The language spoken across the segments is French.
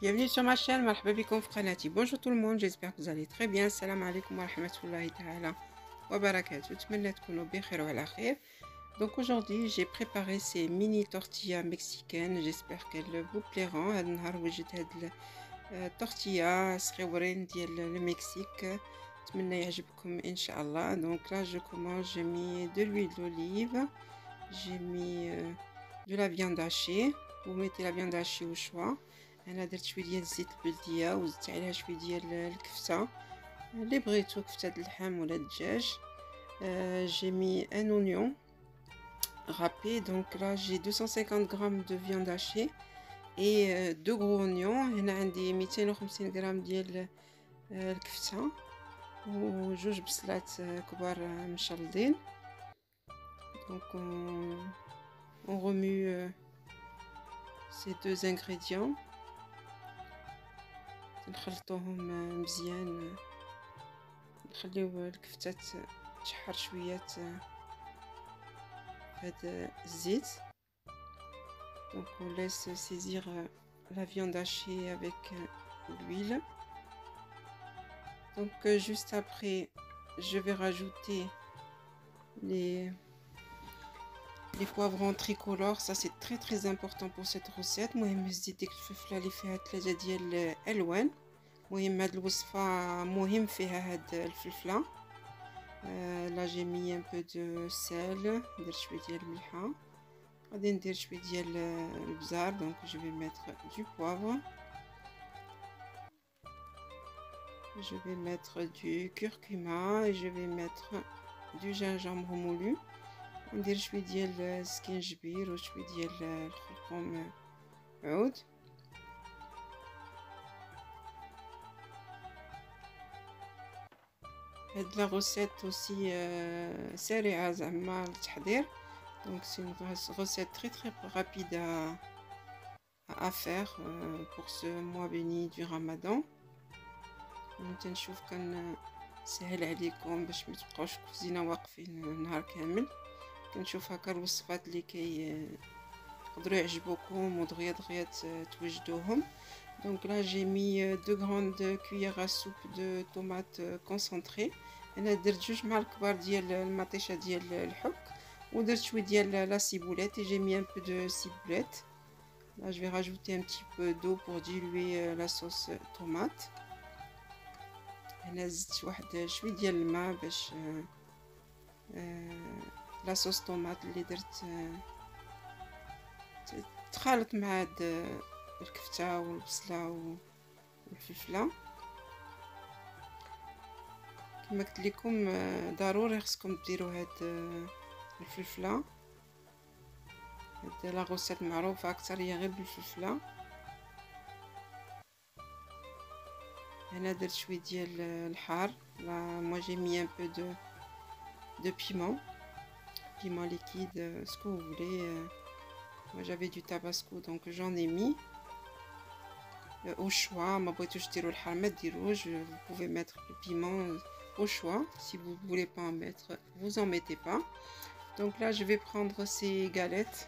Bienvenue sur ma chaîne, marhaba bikoum fi qanati. Bonjour tout le monde, j'espère que vous allez très bien. Salam alaikum wa rahmatullahi ta'ala wa barakatuh. Tmenna tkounou bi khair wa ala khair. Donc aujourd'hui, j'ai préparé ces mini tortillas mexicaines. J'espère qu'elles vous plairont. هاد النهار وجدت هاد tortillas صغيورين ديال le Mexique. تمنى يعجبكم ان شاء الله. Donc là, je commence, j'ai mis de l'huile d'olive, j'ai mis de la viande hachée. Vous mettez la viande hachée au choix. انا درت شويه ديال الزيت البلديه وزدت عليها شويه ديال الكفته اللي بغيتو، كفته اللحم ولا الدجاج. j'ai mis un oignon râpé. Donc là j'ai 250 grammes de viande hachée et deux gros oignons. هنا عندي 250 غرام ديال الكفته وجوج بصلات كبار مشلضين. Donc on remue ces deux ingrédients. نخلطوهم مزيان، نخليو الكفتة تشحر شوية في هذا الزيت. Donc on laisse saisir la viande hachée avec l'huile. Donc juste après je vais rajouter les poivrons tricolores. Ça c'est très important pour cette recette. مهم زيت ديك الفلفله اللي فيها 3 ديال الالوان. مهم هاد الوصفه مهم فيها هاد الفلفله. là j'ai mis un peu de sel, درت شويه ديال الملحه، غادي ندير شويه ديال البزار. donc je vais mettre du poivre, je vais mettre du curcuma et je vais mettre du gingembre moulu. ندير شويه ديال السكينجبير وشويه ديال الخرقوم عود. هاد لا recette aussi سريعه زعما التحضير. donc c'est une recette très rapide à faire pour ce mois béni du Ramadan. نشوف كان سهل عليكم باش ما تبقاوش في الكوزينه واقفين النهار كامل. كنشوف هكا الوصفات اللي يقدروا يعجبوكم ودغيا توجدوهم. donc là j'ai mis 2 grandes cuillères à soupe de tomates concentrées. انا درت 2 معالق كبار ديال المطيشه ديال الحك ودرت شويه ديال لا ciboulette et j'ai mis un peu de ciboulette. là je vais rajouter un petit peu d'eau pour diluer la sauce tomate. انا زدت واحد شويه ديال الماء باش لا صوص طوماط اللي درت تخلط مع هاد الكفته والبصله والفلفله. كما قلت لكم ضروري خصكم ديروا هاد الفلفله. هاد لا غوسيت معروفه اكثر هي غير بالفلفله. هنا درت شويه ديال الحار. لا moi j'ai mis un peu de piment liquide, ce que vous voulez. moi j'avais du tabasco donc j'en ai mis au choix. ما بغيتوش ديروا الحار ما ديروش. vous pouvez mettre le piment au choix. si vous voulez pas en mettre, vous en mettez pas. donc là je vais prendre ces galettes.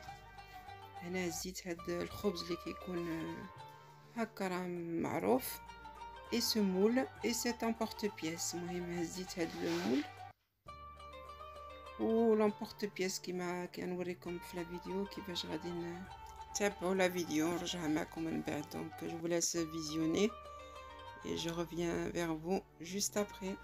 هنا زيت هاد الخبز اللي كيكون هكا راه معروف et ce moule et c'est un porte-pièce. مهم هزيت هاد المول و l'emporte-pièce كيما كنوريكم في لا فيديو كيفاش غادي نتابعوا لا فيديو نرجعها معكم من بعد. donc je vous laisse visionner et je reviens vers vous juste après.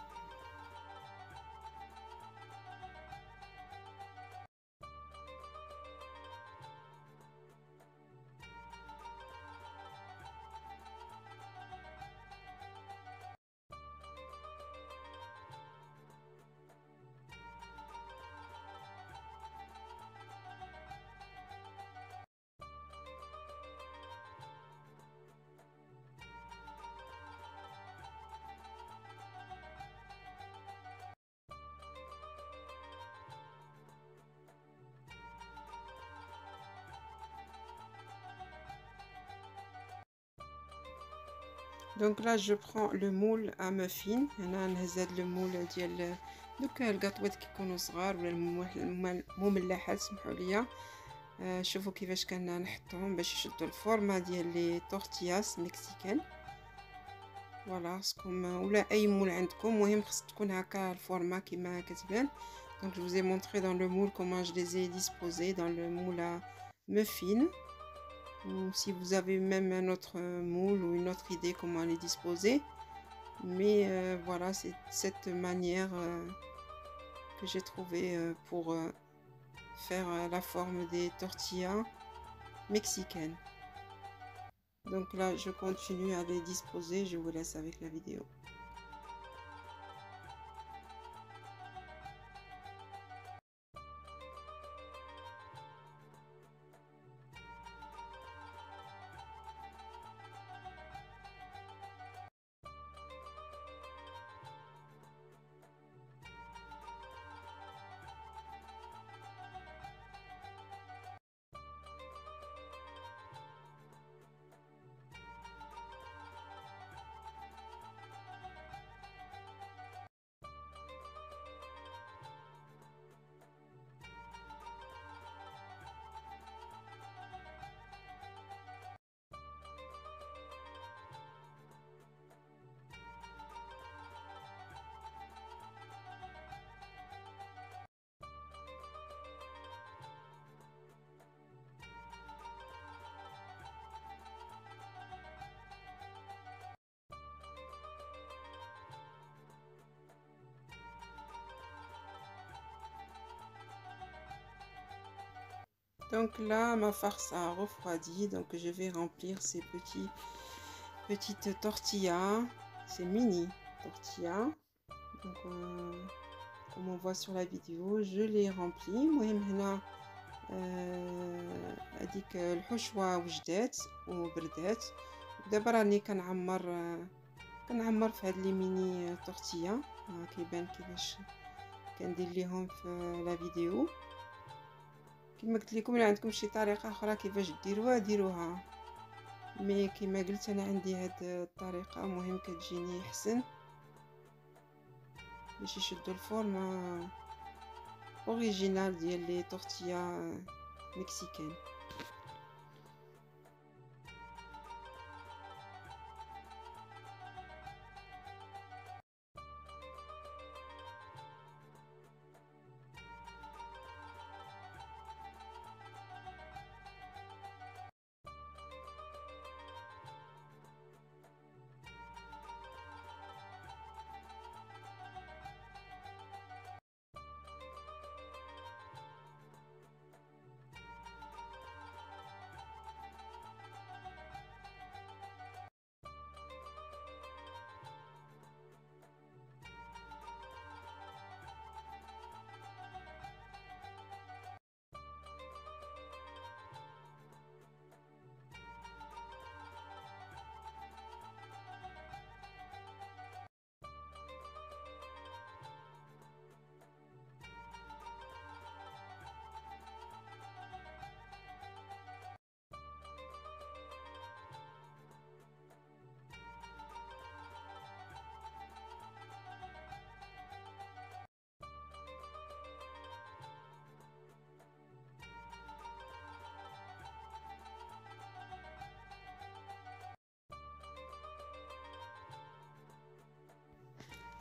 donc là je prends le moule à muffin. هنا نهز هاد المول ديال دوك الكاطوات كيكونوا صغار ولا المملحات سمحوا لي. شوفوا كيفاش كنا نحطهم باش يشدوا الفورمه ديال لي تورتياس مكسيكان. فوالا سكم ولا اي مول عندكم، مهم خص تكون هكا الفورمه كيما كتبان. Donc je vous ai montré dans le moule comment je les ai disposés dans le moule à muffins. Ou si vous avez même un autre moule ou une autre idée comment les disposer. Mais voilà, c'est cette manière que j'ai trouvé pour faire la forme des tortillas mexicaines. Donc là, je continue à les disposer. Je vous laisse avec la vidéo. Donc là, ma farce a refroidi, donc je vais remplir ces petites tortillas, ces mini tortillas. Donc comme on voit sur la vidéo, je les remplis. المهم هنا هذيك الحشوة وجدات وبردات. دابا راني كنعمر في هاد لي ميني تورتيا. كيبان كيفاش كندير ليهم في لا فيديو. كما قلت لكم الا عندكم شي طريقه اخرى كيفاش ديروها ديروها، مي كما قلت انا عندي هاد الطريقه مهم كتجيني احسن باش يشدوا الفورمه اوريجينال ديال لي تورتيا مكسيكان.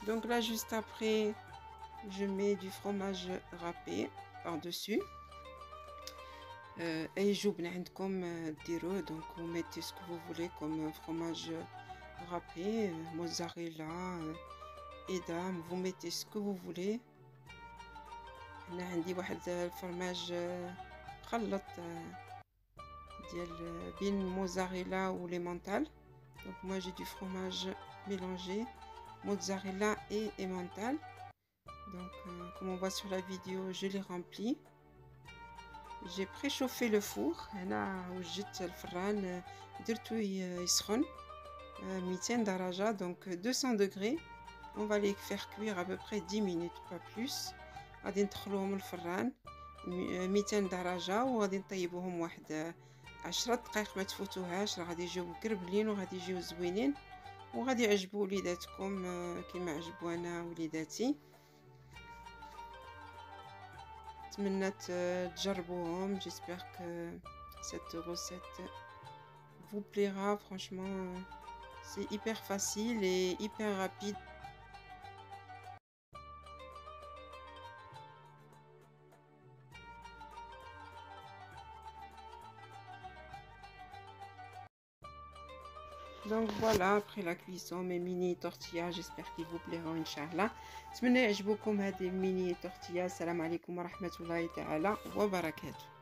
Donc là, juste après, je mets du fromage râpé par-dessus. Et joubna عندكم ديروه. Donc vous mettez ce que vous voulez comme fromage râpé, mozzarella, edam, vous mettez ce que vous voulez. هنا عندي واحد الفرماج مخلط ديال بين موزاريلا وليمونتال. Donc moi j'ai du fromage mélangé, mozzarella et emmental. Donc comme on voit sur la vidéo, je les remplis. J'ai préchauffé le four. هنا وجدت الفران درتو يسخن 200 درجة, donc 200 degrés. On va les faire cuire à peu près 10 minutes, pas plus. غادي ندخلوهم الفران 200 درجة وغادي نطيبوهم واحد 10 دقائق ما تفوتوهاش. راه غادي يجيو مقربلين وغادي يجيو زوينين وغادي يعجبوا وليداتكم كما عجبوا انا وليداتي. تمنات تجربوهم. J'espère que cette recette vous plaira. Franchement, c'est hyper facile et hyper rapide. Donc voilà, après la cuisson, mes mini tortillas, j'espère qu'ils vous plairont, Inch'Allah. نتمنى يعجبوكم هذه الميني tortillas. السلام عليكم ورحمة الله تعالى وبركاته.